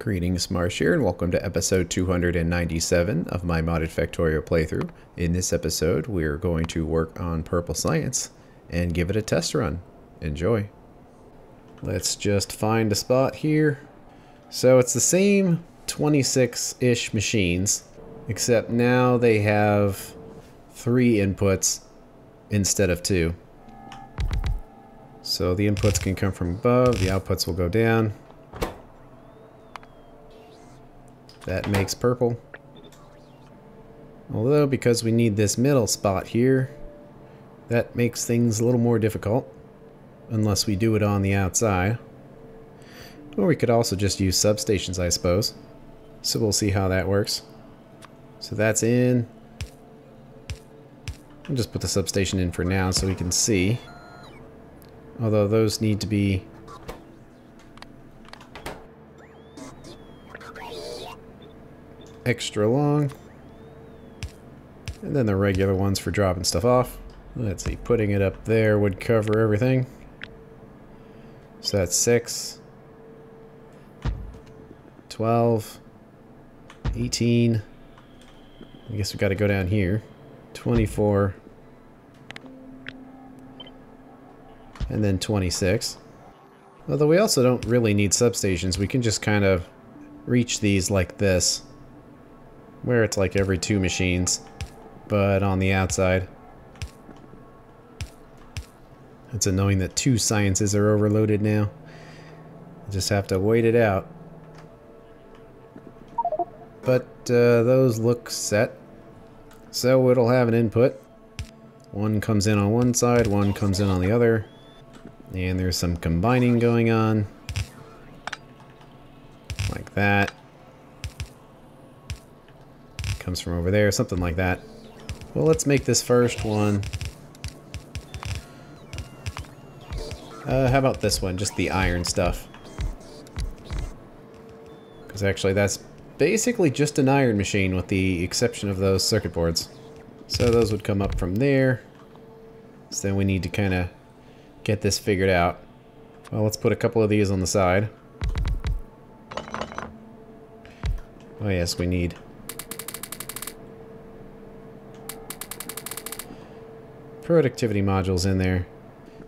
Greetings, Marsh here, and welcome to episode 297 of my modded Factorio playthrough. In this episode, we're going to work on Purple Science and give it a test run. Enjoy. Let's just find a spot here. So it's the same 26-ish machines, except now they have 3 inputs instead of 2. So the inputs can come from above, the outputs will go down. That makes purple. Although, because we need this middle spot here, that makes things a little more difficult. Unless we do it on the outside. Or we could also just use substations, I suppose. So we'll see how that works. So that's in. I'll just put the substation in for now so we can see. Although those need to be extra long, and then the regular ones for dropping stuff off. Let's see, putting it up there would cover everything. So that's 6, 12, 18, I guess we got to go down here, 24, and then 26. Although we also don't really need substations, we can just kind of reach these like this, where it's like every 2 machines, but on the outside. It's annoying that 2 sciences are overloaded now. I just have to wait it out. But those look set. So it'll have an input. One comes in on one side, one comes in on the other. And there's some combining going on. Like that. Comes from over there, something like that. Well, let's make this first one. How about this one? Just the iron stuff. Because actually that's basically just an iron machine with the exception of those circuit boards. So those would come up from there. So then we need to kind of get this figured out. Well, let's put a couple of these on the side. Oh yes, we need productivity modules in there.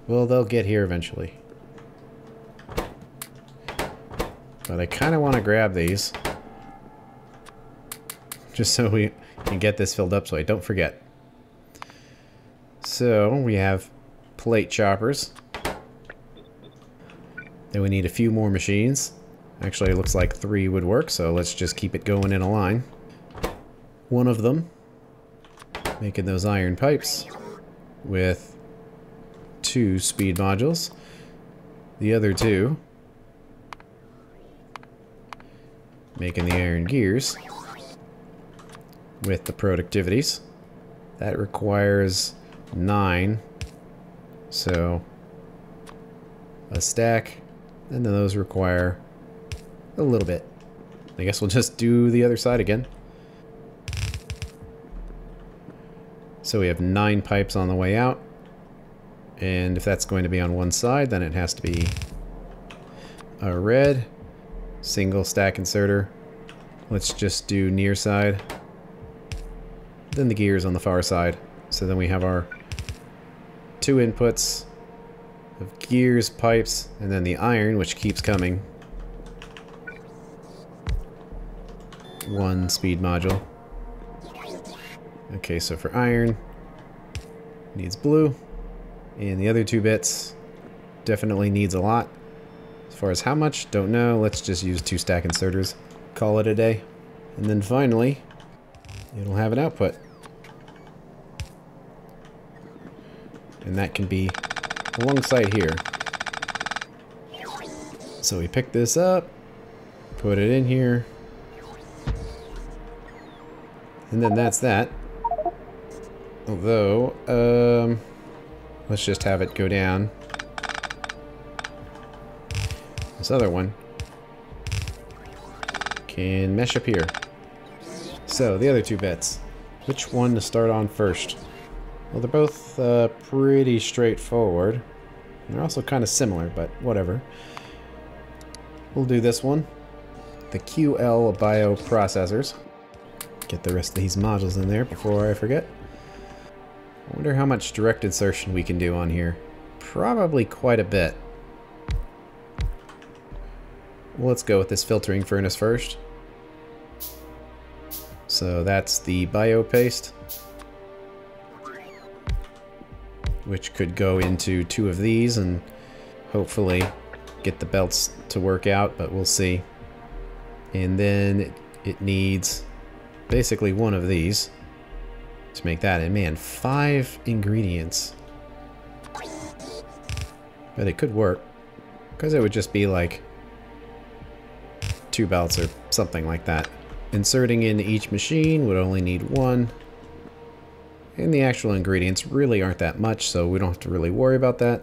Well, they'll get here eventually. But I kind of want to grab these. Just so we can get this filled up so I don't forget. So, we have plate choppers. Then we need a few more machines. Actually, it looks like 3 would work, so let's just keep it going in a line. One of them, making those iron pipes with 2 speed modules. The other 2 making the iron gears with the productivities. That requires 9, so a stack, and then those require a little bit. I guess we'll just do the other side again. So we have 9 pipes on the way out, and if that's going to be on one side, then it has to be a red single stack inserter. Let's just do near side, then the gears on the far side. So then we have our 2 inputs of gears, pipes, and then the iron, which keeps coming. 1 speed module. Okay, so for iron, needs blue, and the other 2 bits definitely needs a lot. As far as how much, don't know. Let's just use 2 stack inserters, call it a day. And then finally, it'll have an output. And that can be alongside here. So we pick this up, put it in here, and then that's that. Although, let's just have it go down. This other one can mesh up here. So, the other 2 bits. Which one to start on first? Well, they're both pretty straightforward. They're also kind of similar, but whatever. We'll do this one. the QL bioprocessors. Get the rest of these modules in there before I forget. I wonder how much direct insertion we can do on here. Probably quite a bit. Well, let's go with this filtering furnace first. So that's the bio paste, which could go into 2 of these and hopefully get the belts to work out, but we'll see. And then it needs basically 1 of these to make that. And man, 5 ingredients. But it could work, because it would just be like 2 belts or something like that. Inserting into each machine would only need 1. And the actual ingredients really aren't that much, so we don't have to really worry about that.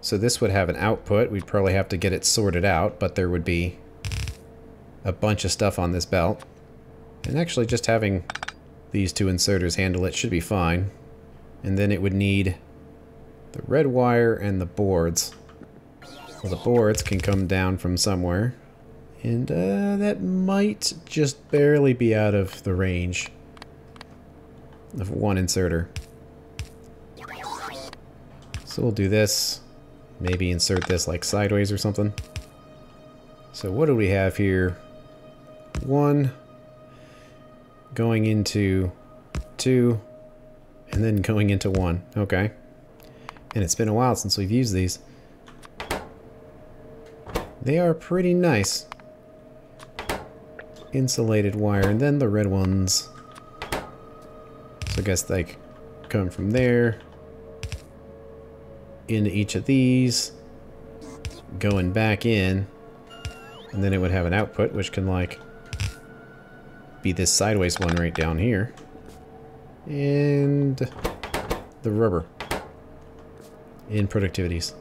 So this would have an output. We'd probably have to get it sorted out, but there would be a bunch of stuff on this belt. And actually just having these 2 inserters handle it should be fine. And then it would need the red wire and the boards. Well, the boards can come down from somewhere. And that might just barely be out of the range of 1 inserter. So we'll do this. Maybe insert this like sideways or something. So what do we have here? 1 going into 2 and then going into 1. Okay. And it's been a while since we've used these. They are pretty nice. Insulated wire, and then the red ones. So I guess like come from there into each of these, going back in, and then it would have an output which can like be this sideways one right down here, and the rubber in productivities.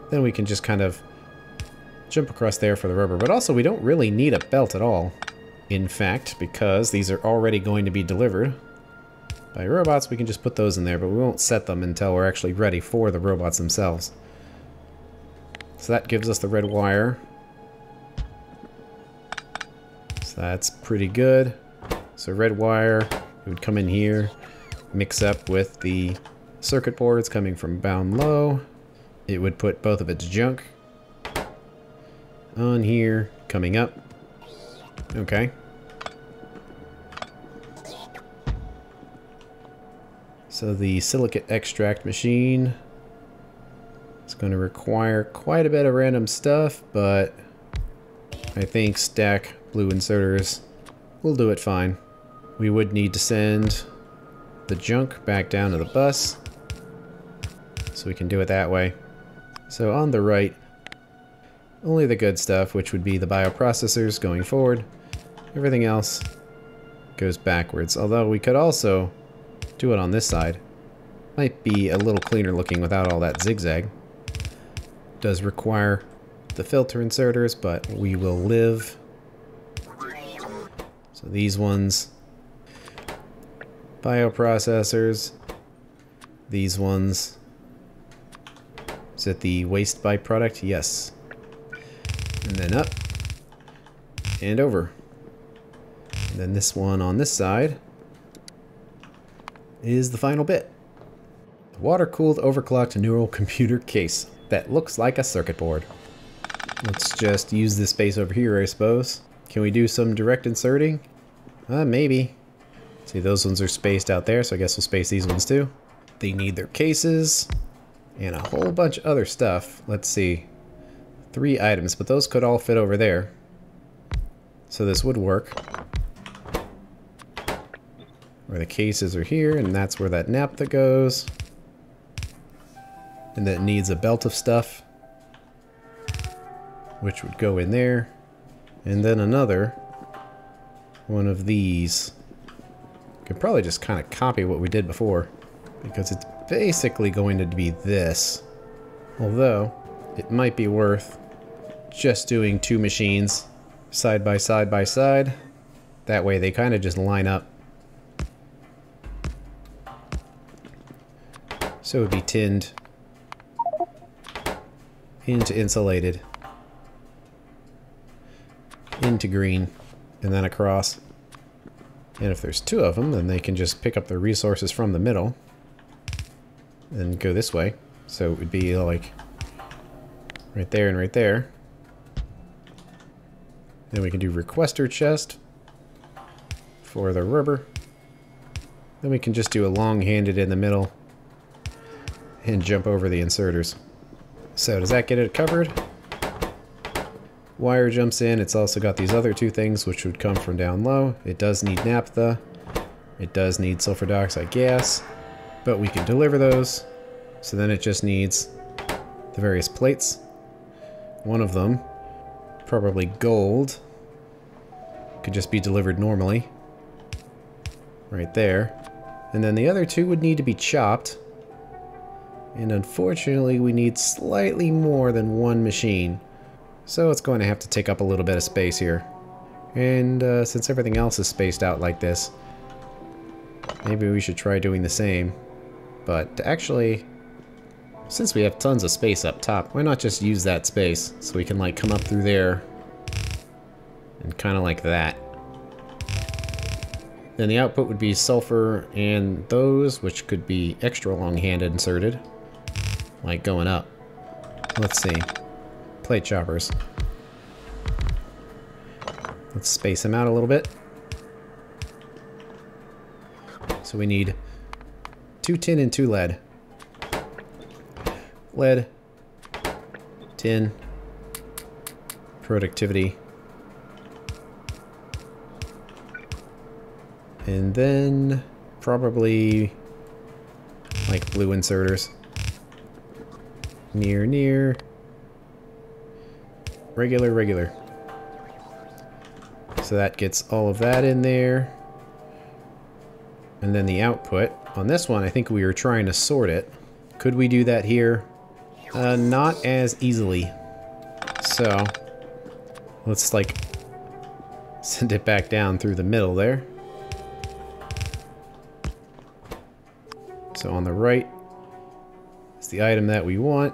Then we can just kind of jump across there for the rubber, but also we don't really need a belt at all. In fact, because these are already going to be delivered by robots, we can just put those in there, but we won't set them until we're actually ready for the robots themselves. So that gives us the red wire. So that's pretty good. So red wire, it would come in here, mix up with the circuit boards coming from bound low. It would put both of its junk on here, coming up. Okay. So the silicate extract machine is going to require quite a bit of random stuff, but I think stack blue inserters will do it fine. We would need to send the junk back down to the bus, so we can do it that way. So on the right, only the good stuff, which would be the bioprocessors going forward. Everything else goes backwards. Although we could also do it on this side. Might be a little cleaner looking without all that zigzag. Does require the filter inserters, but we will live. So these ones, bioprocessors. These ones. Is it the waste byproduct? Yes. And then up and over. And then this one on this side is the final bit. The water-cooled overclocked neural computer case that looks like a circuit board. Let's just use this space over here, I suppose. Can we do some direct inserting? Maybe. See, those ones are spaced out there, so I guess we'll space these ones too. They need their cases and a whole bunch of other stuff. Let's see. 3 items, but those could all fit over there. So this would work. Where the cases are here, and that's where that naphtha goes. And that needs a belt of stuff, which would go in there. And then another one of these. Could probably just kind of copy what we did before, because it's basically going to be this. Although, it might be worth just doing 2 machines side by side by side. That way they kind of just line up. So it would be tinned into insulated. into green, and then across. And if there's two of them, then they can just pick up the resources from the middle and go this way. So it would be like right there and right there. Then we can do requester chest for the rubber. Then we can just do a long-handed in the middle and jump over the inserters. So does that get it covered? Wire jumps in. It's also got these other two things which would come from down low. It does need naphtha. It does need sulfur dioxide gas, but we can deliver those. So then it just needs the various plates. One of them, probably gold, could just be delivered normally. Right there. And then the other two would need to be chopped. And unfortunately we need slightly more than one machine. So it's going to have to take up a little bit of space here. And since everything else is spaced out like this, maybe we should try doing the same. But actually, since we have tons of space up top, why not just use that space so we can like come up through there and kind of like that. Then the output would be sulfur and those, which could be extra long-handed inserted, like going up. Let's see. Plate choppers. Let's space them out a little bit. So we need 2 tin and 2 lead. Lead, tin, productivity, and then probably like blue inserters. Near, regular. So that gets all of that in there. And then the output. On this one, I think we were trying to sort it. Could we do that here? Not as easily. So, let's like send it back down through the middle there. So on the right is the item that we want,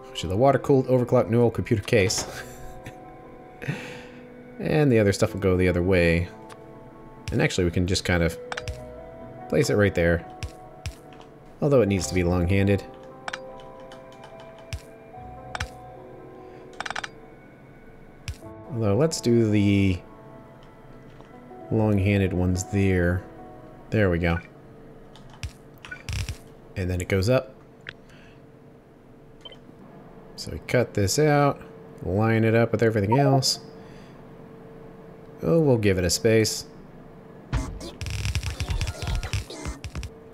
which is the water-cooled overclocked neural computer case. And the other stuff will go the other way. And actually we can just kind of place it right there. Although it needs to be long-handed. Although let's do the long-handed ones there. There we go. And then it goes up. So we cut this out, line it up with everything else. Oh, we'll give it a space.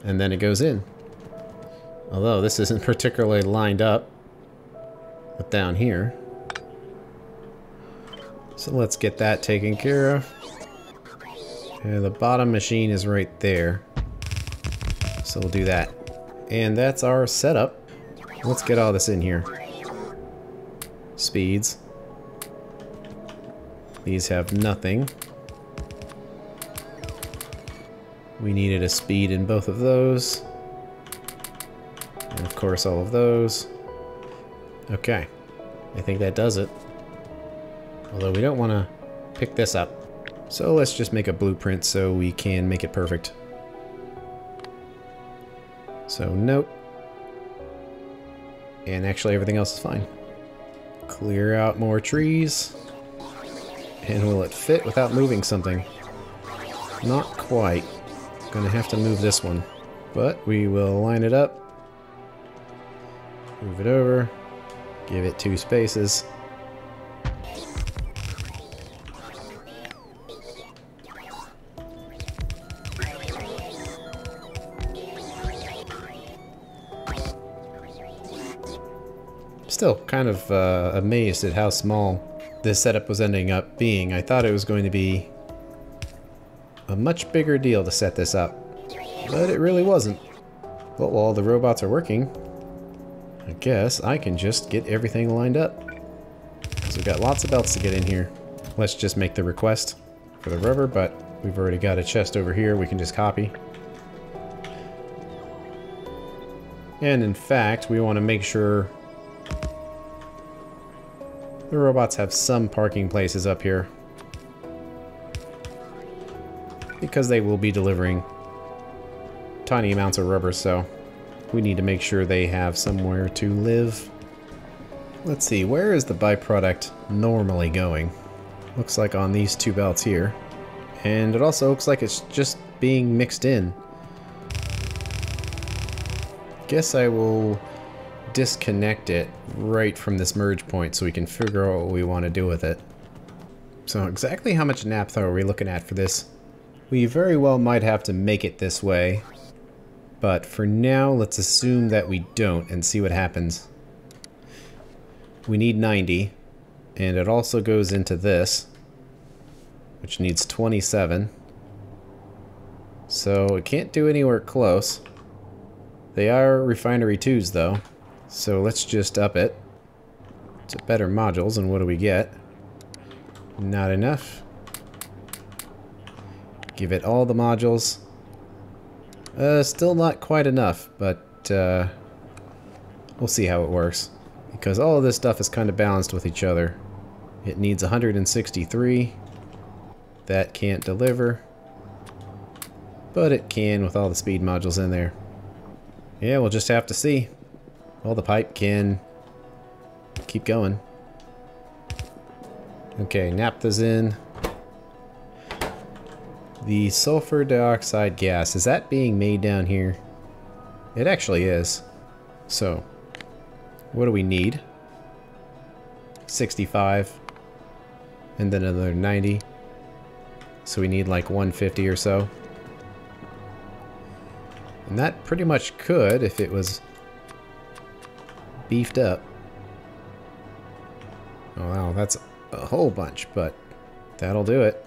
And then it goes in. Although this isn't particularly lined up with down here. So let's get that taken care of. And the bottom machine is right there. So we'll do that. And that's our setup. Let's get all this in here. Speeds. These have nothing. We needed a speed in both of those. And of course all of those. Okay. I think that does it. Although we don't want to pick this up. So let's just make a blueprint so we can make it perfect. So note. And actually everything else is fine. Clear out more trees. And will it fit without moving something? Not quite. Gonna have to move this one. But we will line it up. Move it over. Give it 2 spaces. Still kind of amazed at how small this setup was ending up being. I thought it was going to be a much bigger deal to set this up, but it really wasn't. But while the robots are working, I guess I can just get everything lined up. So we've got lots of belts to get in here. Let's just make the request for the rubber, but we've already got a chest over here we can just copy. And in fact, we want to make sure the robots have some parking places up here. Because they will be delivering tiny amounts of rubber, so we need to make sure they have somewhere to live. Let's see, where is the byproduct normally going? Looks like on these two belts here. And it also looks like it's just being mixed in. Guess I will disconnect it right from this merge point so we can figure out what we want to do with it. So exactly how much naphtha are we looking at for this? We very well might have to make it this way. But for now, let's assume that we don't and see what happens. We need 90. And it also goes into this, which needs 27. So it can't do anywhere close. They are refinery 2s though, so let's just up it to better modules. And what do we get? Not enough. Give it all the modules. Still not quite enough, but we'll see how it works. Because all of this stuff is kind of balanced with each other. It needs 163. That can't deliver. But it can with all the speed modules in there. Yeah, we'll just have to see. Well, the pipe can keep going. Okay, naphtha's in. The sulfur dioxide gas, is that being made down here? It actually is. So, what do we need? 65. And then another 90. So we need like 150 or so. And that pretty much could if it was beefed up. Oh wow, that's a whole bunch, but that'll do it.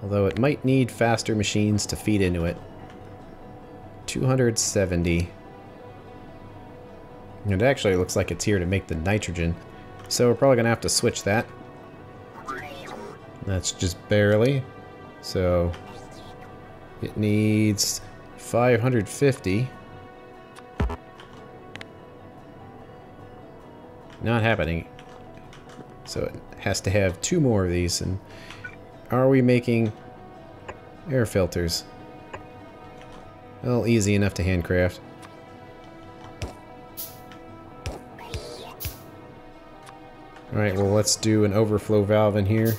Although it might need faster machines to feed into it. 270. It actually looks like it's here to make the nitrogen. So we're probably going to have to switch that. That's just barely. So it needs 550. Not happening. So it has to have 2 more of these. And are we making air filters? Well, easy enough to handcraft. Alright, well let's do an overflow valve in here.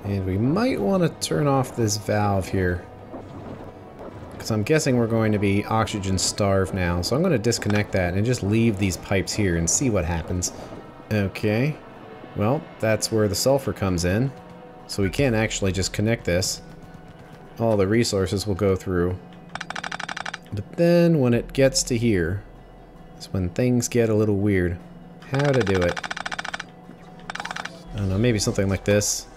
And we might want to turn off this valve here. Because I'm guessing we're going to be oxygen starved now. So I'm going to disconnect that and just leave these pipes here and see what happens. Okay. Well, that's where the sulfur comes in. So we can actually just connect this. All the resources will go through. But then when it gets to here, is when things get a little weird. How to do it? I don't know, maybe something like this.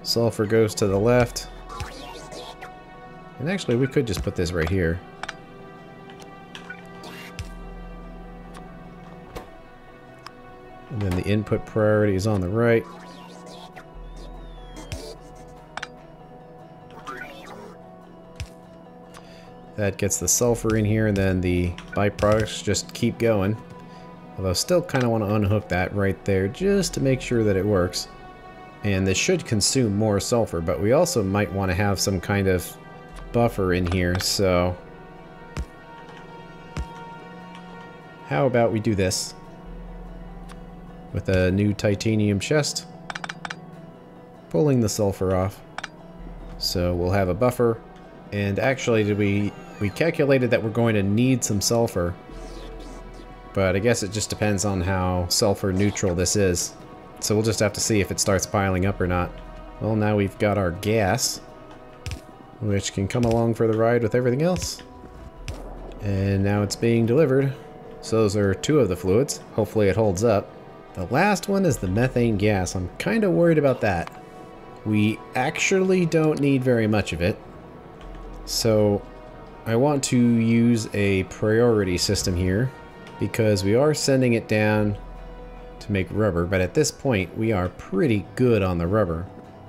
Sulfur goes to the left. And actually we could just put this right here. And then the input priority is on the right. That gets the sulfur in here, and then the byproducts just keep going. Although still kind of want to unhook that right there just to make sure that it works. And this should consume more sulfur, but we also might want to have some kind of buffer in here, so how about we do this with a new titanium chest, pulling the sulfur off. So we'll have a buffer. And actually, we calculated that we're going to need some sulfur. But I guess it just depends on how sulfur neutral this is. So we'll just have to see if it starts piling up or not. Well, now we've got our gas, which can come along for the ride with everything else. And now it's being delivered. So those are 2 of the fluids. Hopefully it holds up. The last one is the methane gas. I'm kind of worried about that. We actually don't need very much of it. So I want to use a priority system here because we are sending it down to make rubber, but at this point we are pretty good on the rubber.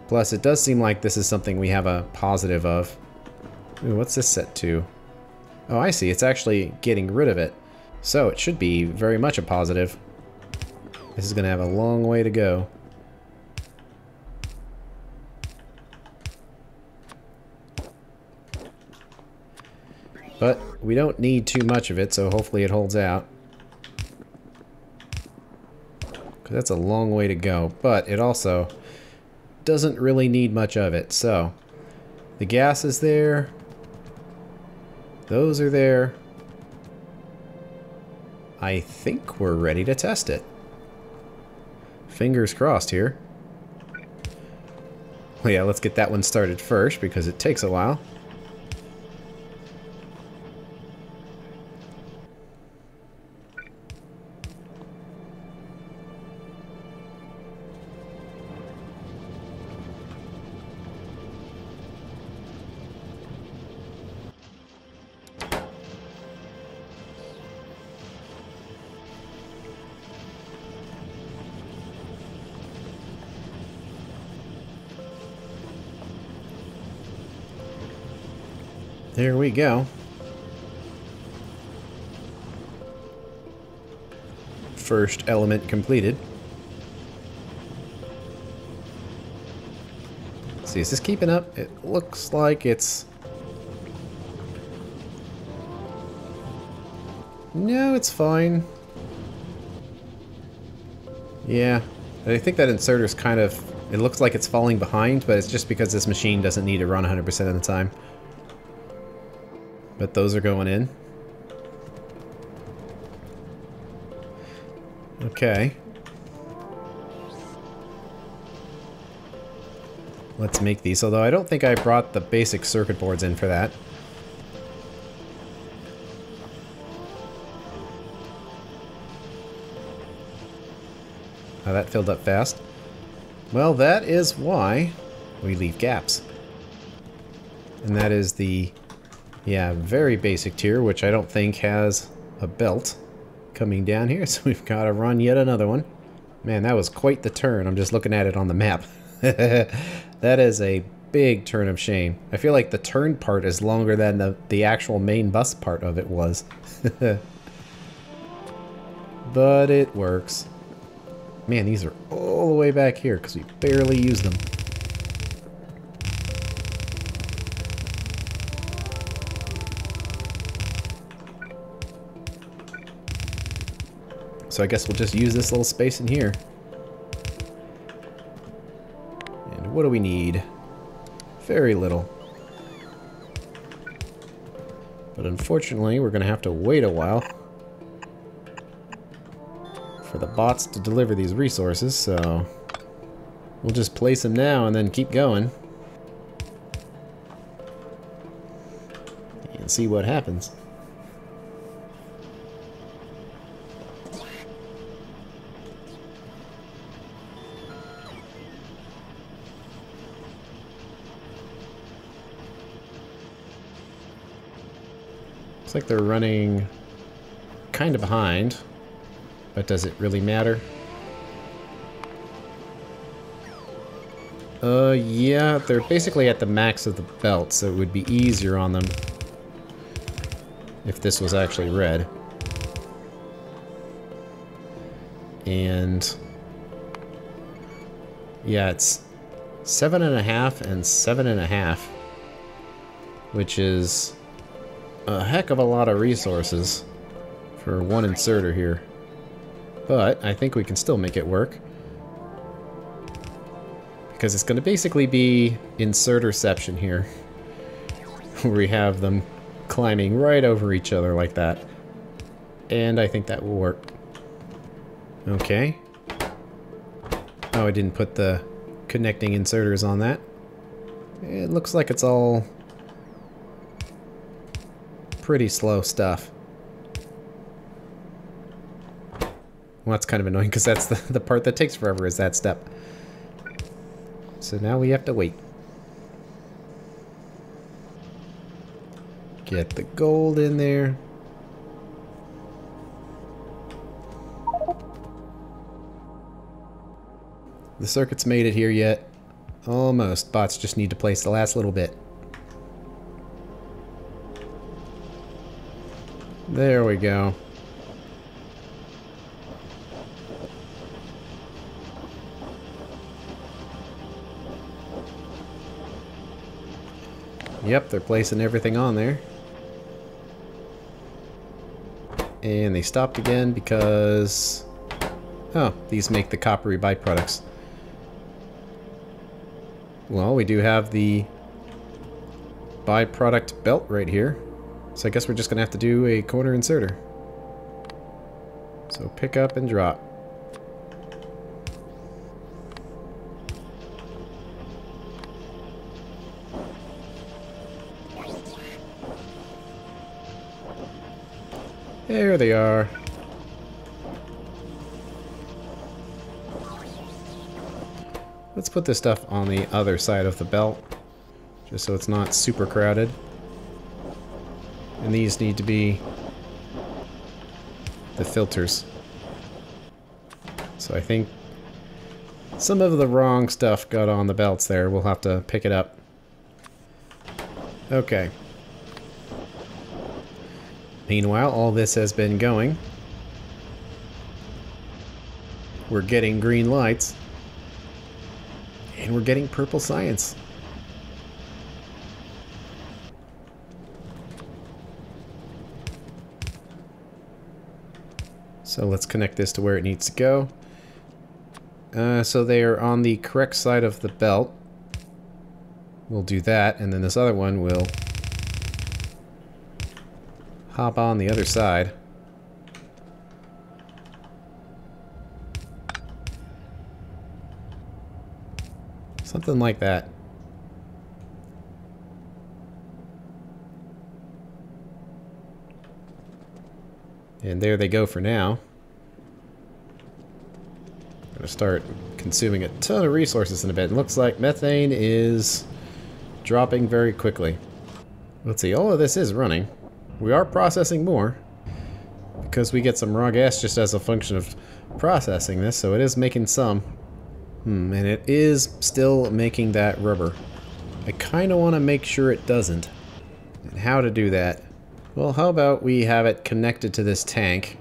Plus it does seem like this is something we have a positive of. Ooh, what's this set to? Oh, I see. It's actually getting rid of it. So it should be very much a positive. This is going to have a long way to go. But we don't need too much of it, so hopefully it holds out. Because that's a long way to go. But it also doesn't really need much of it. So the gas is there. Those are there. I think we're ready to test it. Fingers crossed here. Well, yeah, let's get that one started first because it takes a while. There we go. First element completed. Let's see, is this keeping up? It looks like it's... No, it's fine. Yeah, I think that inserter's kind of... It looks like it's falling behind, but it's just because this machine doesn't need to run 100% of the time. But those are going in. Okay. Let's make these, although I don't think I brought the basic circuit boards in for that. Oh, that filled up fast. Well, that is why we leave gaps. And that is the... Yeah, very basic tier, which I don't think has a belt coming down here, so we've got to run yet another one. Man, that was quite the turn. I'm just looking at it on the map. That is a big turn of shame. I feel like the turn part is longer than the actual main bus part of it was. But it works. Man, these are all the way back here because we barely use them. So I guess we'll just use this little space in here. And what do we need? Very little. But unfortunately, we're going to have to wait a while for the bots to deliver these resources, so we'll just place them now and then keep going. And see what happens. Looks like they're running kind of behind, but does it really matter? Yeah, they're basically at the max of the belt, so it would be easier on them if this was actually red. And yeah, it's 7.5 and 7.5, which is a heck of a lot of resources for one inserter here. But I think we can still make it work. Because it's going to basically be inserterception here. Where we have them climbing right over each other like that. And I think that will work. Okay. Oh, I didn't put the connecting inserters on that. It looks like it's all pretty slow stuff. Well, that's kind of annoying because that's the part that takes forever is that step. So now we have to wait. Get the gold in there. the circuit's made it here yet. Almost. Bots just need to place the last little bit. There we go. Yep, they're placing everything on there. And they stopped again because... oh, these make the coppery byproducts. Well, we do have the byproduct belt right here. So I guess we're just going to have to do a corner inserter. So pick up and drop. There they are. Let's put this stuff on the other side of the belt, just so it's not super crowded. And these need to be the filters. So I think some of the wrong stuff got on the belts there. We'll have to pick it up. Okay. Meanwhile, all this has been going. We're getting green lights. And we're getting purple science. So let's connect this to where it needs to go. So they are on the correct side of the belt. We'll do that, and then this other one will hop on the other side. Something like that. And there they go for now. I'm gonna start consuming a ton of resources in a bit. It looks like methane is dropping very quickly. Let's see, all of this is running. We are processing more because we get some raw gas just as a function of processing this, so it is making some. And it is still making that rubber. I kind of want to make sure it doesn't. And how to do that? Well, how about we have it connected to this tank?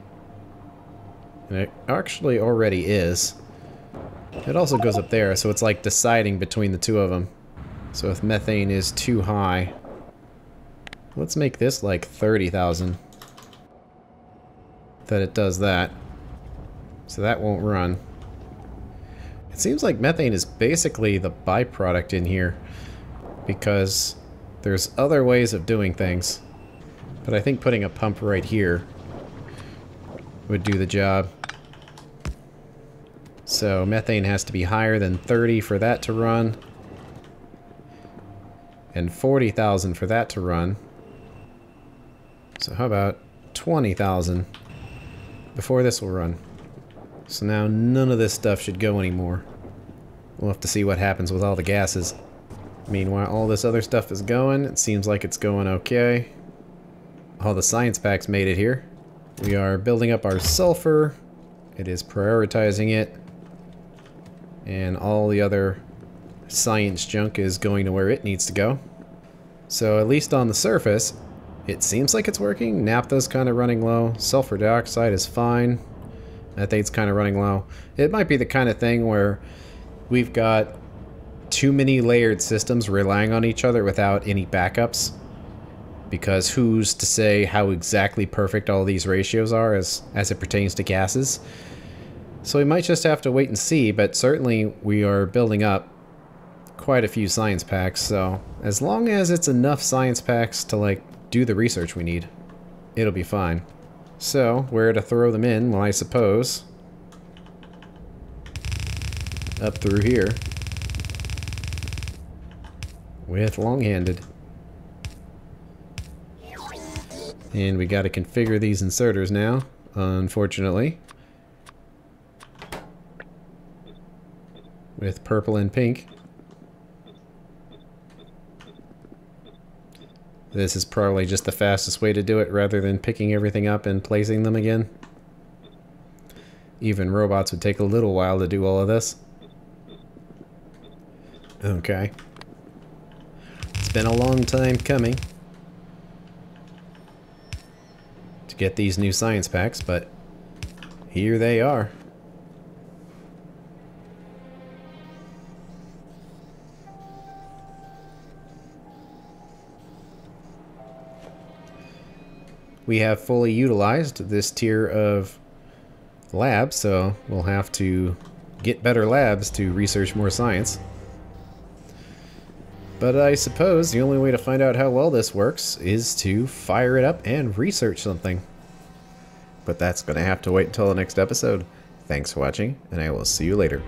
And it actually already is. It also goes up there, so it's like deciding between the two of them. So if methane is too high, let's make this like 30,000. That it does that. So that won't run. It seems like methane is basically the byproduct in here, because there's other ways of doing things. But I think putting a pump right here would do the job. So methane has to be higher than 30 for that to run. And 40,000 for that to run. So how about 20,000 before this will run? So now none of this stuff should go anymore. We'll have to see what happens with all the gases. Meanwhile, all this other stuff is going. It seems like it's going okay. All the science packs made it here. We are building up our sulfur. It is prioritizing it. And all the other science junk is going to where it needs to go. So at least on the surface, it seems like it's working. Naphtha's kind of running low. Sulfur dioxide is fine. Methane's kind of running low. It might be the kind of thing where we've got too many layered systems relying on each other without any backups. Because who's to say how exactly perfect all these ratios are as it pertains to gases? So we might just have to wait and see, but certainly we are building up quite a few science packs, so as long as it's enough science packs to like do the research we need, it'll be fine. So where to throw them in? Well, I suppose up through here with long-handed. And we got to configure these inserters now, unfortunately, with purple and pink. This is probably just the fastest way to do it rather than picking everything up and placing them again. Even robots would take a little while to do all of this. Okay. It's been a long time coming to get these new science packs, but here they are. We have fully utilized this tier of labs, so we'll have to get better labs to research more science. But I suppose the only way to find out how well this works is to fire it up and research something. But that's going to have to wait until the next episode. Thanks for watching, and I will see you later.